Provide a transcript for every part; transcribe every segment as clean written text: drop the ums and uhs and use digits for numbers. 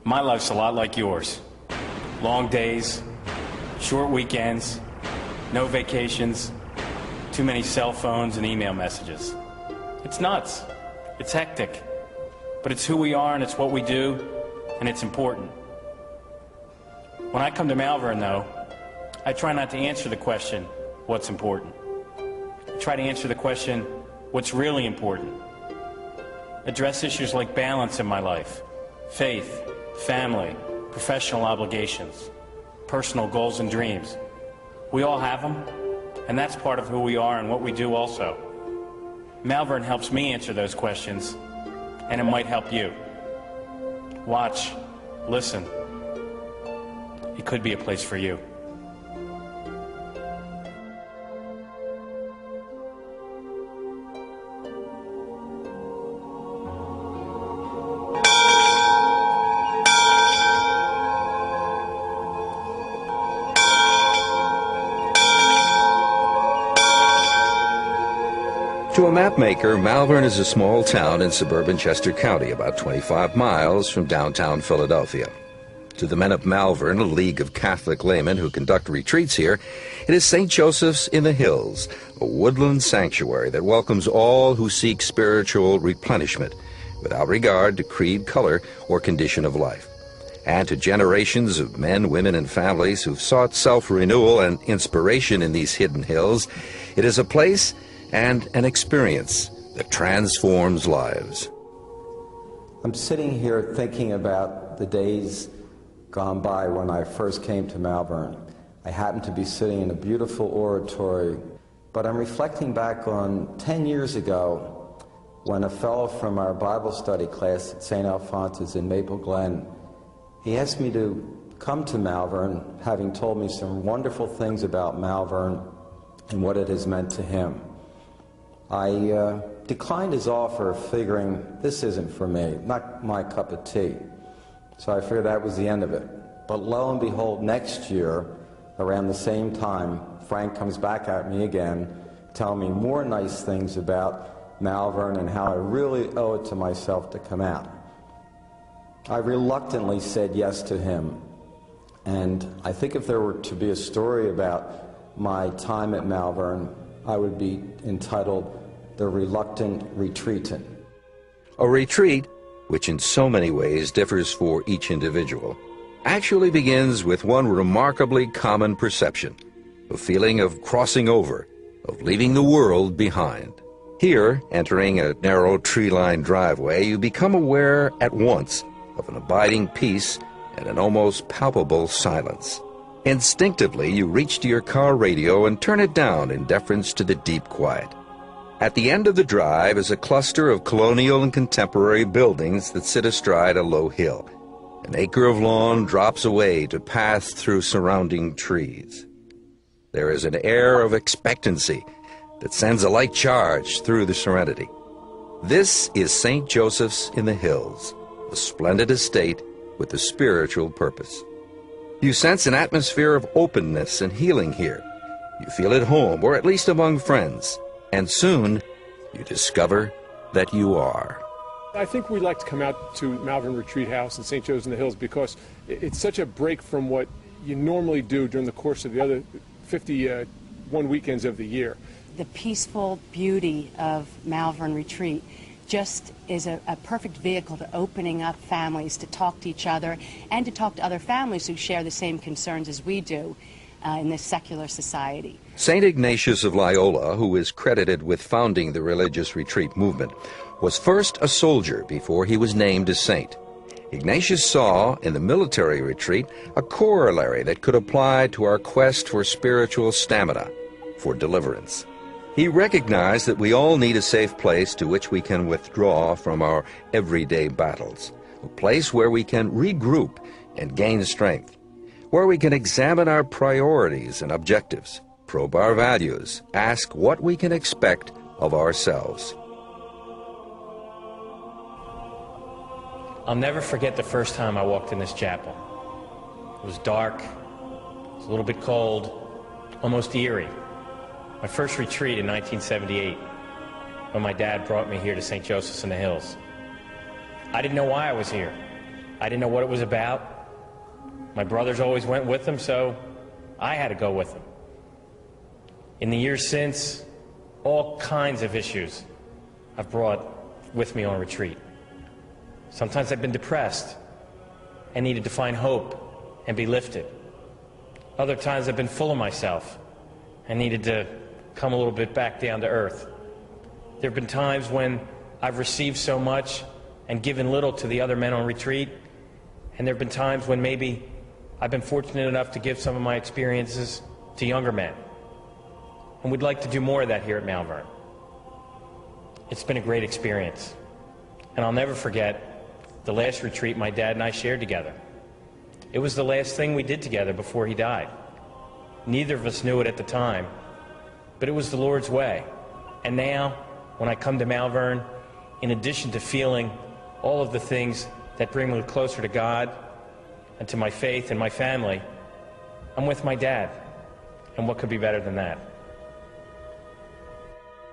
My life's a lot like yours. Long days, short weekends, no vacations, too many cell phones and email messages. It's nuts. It's hectic. But it's who we are and it's what we do, and it's important. When I come to Malvern, though, I try not to answer the question, what's important? I try to answer the question, what's really important? Address issues like balance in my life, faith, family, professional obligations, personal goals and dreams. We all have them, and that's part of who we are and what we do also. Malvern helps me answer those questions, and it might help you. Watch, listen. It could be a place for you. To a mapmaker, Malvern is a small town in suburban Chester County, about 25 miles from downtown Philadelphia. To the Men of Malvern, a league of Catholic laymen who conduct retreats here, it is St. Joseph's in the Hills, a woodland sanctuary that welcomes all who seek spiritual replenishment without regard to creed, color, or condition of life. And to generations of men, women, and families who've sought self-renewal and inspiration in these hidden hills, it is a place and an experience that transforms lives. I'm sitting here thinking about the days gone by when I first came to Malvern. I happened to be sitting in a beautiful oratory, but I'm reflecting back on 10 years ago when a fellow from our Bible study class at St. Alphonsus in Maple Glen, he asked me to come to Malvern, having told me some wonderful things about Malvern and what it has meant to him. I declined his offer, figuring this isn't for me, not my cup of tea. So I figured that was the end of it. But lo and behold, next year, around the same time, Frank comes back at me again, telling me more nice things about Malvern and how I really owe it to myself to come out. I reluctantly said yes to him. And I think if there were to be a story about my time at Malvern, I would be entitled The Reluctant Retreatant. A retreat, which in so many ways differs for each individual, actually begins with one remarkably common perception, a feeling of crossing over, of leaving the world behind. Here, entering a narrow tree-lined driveway, you become aware at once of an abiding peace and an almost palpable silence. Instinctively, you reach to your car radio and turn it down in deference to the deep quiet. At the end of the drive is a cluster of colonial and contemporary buildings that sit astride a low hill. An acre of lawn drops away to pass through surrounding trees. There is an air of expectancy that sends a light charge through the serenity. This is St. Joseph's in the Hills, a splendid estate with a spiritual purpose. You sense an atmosphere of openness and healing here. You feel at home, or at least among friends, and soon you discover that you are. I think we like to come out to Malvern Retreat House in St. Joe's in the Hills because it's such a break from what you normally do during the course of the other 51 weekends of the year. The peaceful beauty of Malvern Retreat just is a perfect vehicle to opening up families to talk to each other and to talk to other families who share the same concerns as we do in this secular society. St. Ignatius of Loyola, who is credited with founding the religious retreat movement, was first a soldier before he was named a saint. Ignatius saw in the military retreat a corollary that could apply to our quest for spiritual stamina, for deliverance. He recognized that we all need a safe place to which we can withdraw from our everyday battles, a place where we can regroup and gain strength, where we can examine our priorities and objectives, probe our values, ask what we can expect of ourselves. I'll never forget the first time I walked in this chapel. It was dark, it was a little bit cold, almost eerie. My first retreat in 1978, when my dad brought me here to St. Joseph's in the Hills. I didn't know why I was here. I didn't know what it was about. My brothers always went with them, so I had to go with them. In the years since, all kinds of issues I've brought with me on retreat. Sometimes I've been depressed and needed to find hope and be lifted. Other times I've been full of myself and needed to come a little bit back down to earth. There have been times when I've received so much and given little to the other men on retreat, and there have been times when maybe I've been fortunate enough to give some of my experiences to younger men. And we'd like to do more of that here at Malvern. It's been a great experience. And I'll never forget the last retreat my dad and I shared together. It was the last thing we did together before he died. Neither of us knew it at the time, but it was the Lord's way. And now, when I come to Malvern, in addition to feeling all of the things that bring me closer to God and to my faith and my family, I'm with my dad. And what could be better than that?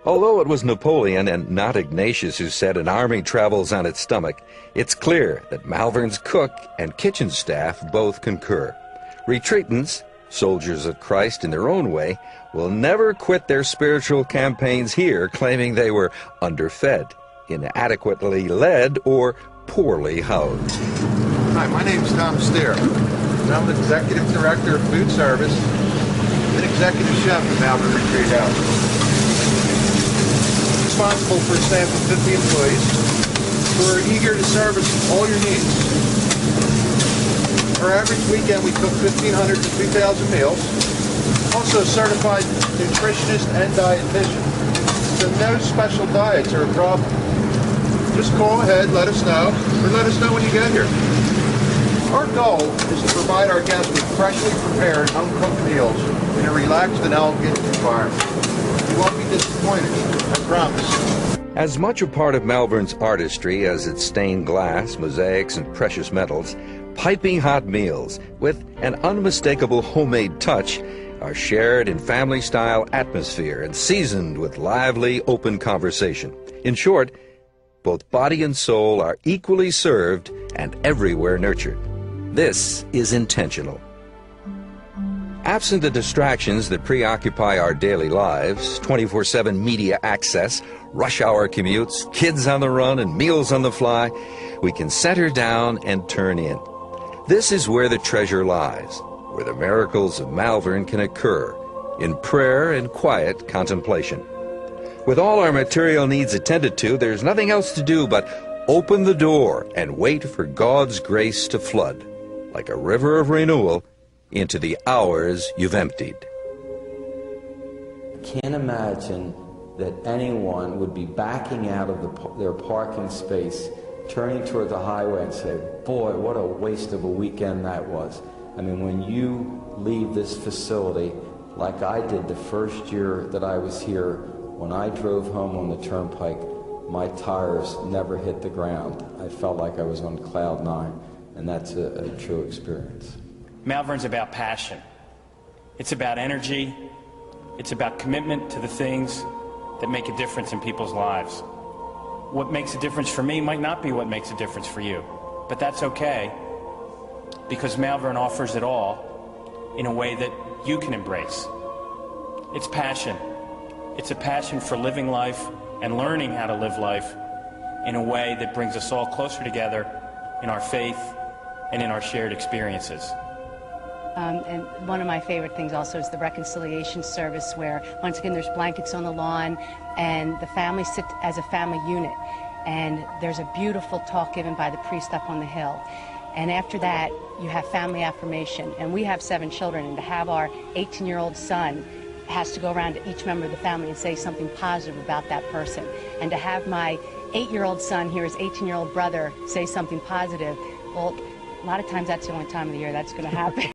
Although it was Napoleon and not Ignatius who said an army travels on its stomach, it's clear that Malvern's cook and kitchen staff both concur. Retreatants, soldiers of Christ in their own way, will never quit their spiritual campaigns here claiming they were underfed, inadequately led, or poorly housed. Hi, my name is Tom Steer. I'm the Executive Director of Food Service and Executive Chef at Malvern Retreat House. Responsible for a staff of 50 employees who are eager to service all your needs. Our average weekend we cook 1,500 to 2,000 meals. Also certified nutritionist and dietitian. So no special diets are a problem. Just call ahead, let us know, or let us know when you get here. Our goal is to provide our guests with freshly prepared, home-cooked meals in a relaxed and elegant environment. You won't be disappointed, I promise. As much a part of Malvern's artistry as its stained glass, mosaics, and precious metals, piping hot meals with an unmistakable homemade touch are shared in family-style atmosphere and seasoned with lively, open conversation. In short, both body and soul are equally served and everywhere nurtured. This is intentional. Absent the distractions that preoccupy our daily lives, 24/7 media access, rush hour commutes, kids on the run, and meals on the fly, we can center down and turn in. This is where the treasure lies, where the miracles of Malvern can occur, in prayer and quiet contemplation. With all our material needs attended to, there's nothing else to do but open the door and wait for God's grace to flood, like a river of renewal, into the hours you've emptied. I can't imagine that anyone would be backing out of their parking space, turning toward the highway and say, boy, what a waste of a weekend that was. I mean, when you leave this facility, like I did the first year that I was here, when I drove home on the turnpike, my tires never hit the ground. I felt like I was on cloud nine, and that's a true experience. Malvern's about passion. It's about energy. It's about commitment to the things that make a difference in people's lives. What makes a difference for me might not be what makes a difference for you, but that's okay, because Malvern offers it all in a way that you can embrace. It's passion. It's a passion for living life and learning how to live life in a way that brings us all closer together in our faith and in our shared experiences. And one of my favorite things also is the reconciliation service, where once again there's blankets on the lawn and the families sit as a family unit, and there's a beautiful talk given by the priest up on the hill. And after that you have family affirmation, and we have 7 children, and to have our 18-year-old son has to go around to each member of the family and say something positive about that person, and to have my 8-year-old son hear his 18-year-old brother say something positive, well, a lot of times that's the only time of the year that's going to happen.